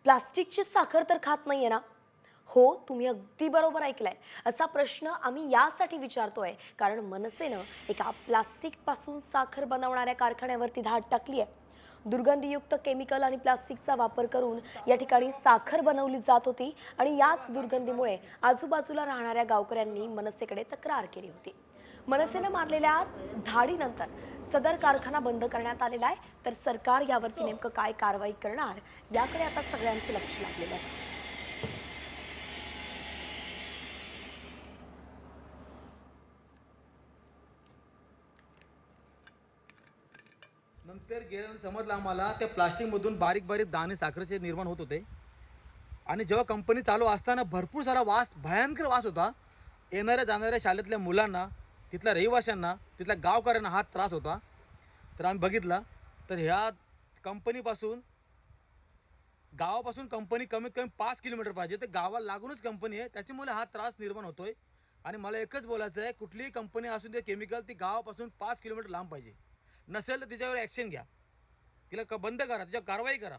प्लास्टिकची साखर तर खात नाहीये ना? हो, तुम्ही अगदी बरोबर ऐकलंय. असा प्रश्न आम्ही यासाठी विचारतोय कारण मनसेनं एका प्लास्टिकपासून साखर बनवणाऱ्या कारखान्यावरती धाड टाकली आहे. दुर्गंधीयुक्त केमिकल आणि प्लास्टिकचा वापर करून या ठिकाणी साखर बनवली जात होती आणि याच दुर्गंधीमुळे आजूबाजूला राहणाऱ्या गावकऱ्यांनी मनसेकडे तक्रार केली होती. मनसेनं मारलेल्या धाडीनंतर सदर कारखाना बंद करण्यात आलेला आहे. तर सरकार यावरती नेमकं काय कारवाई करणार याकडे आता सगळ्यांचं लक्ष लागलेलं आहे. नंतर गेल्यानं समजलं आम्हाला त्या प्लास्टिकमधून बारीक बारीक दाणे साखरेचे निर्माण होत होते. आणि जेव्हा कंपनी चालू असताना भरपूर सारा वास, भयंकर वास होता. येणाऱ्या जाणाऱ्या शाळेतल्या मुलांना, तिथल्या रहिवाशांना, तिथल्या गावकऱ्यांना हा त्रास होता. तर आम्ही बघितला तर ह्या कंपनीपासून, गावापासून कंपनी कमीत कमी 5 किलोमीटर पाहिजे. तर गावाला लागूनच कंपनी आहे, त्याच्यामुळे हा त्रास निर्माण होतोय. आणि मला एकच बोलायचं आहे, कुठलीही कंपनी असून ते केमिकल ती गावापासून 5 किलोमीटर लांब पाहिजे. नसेल तर तिच्यावर ॲक्शन घ्या, तिला बंद करा, तिच्यावर कारवाई करा.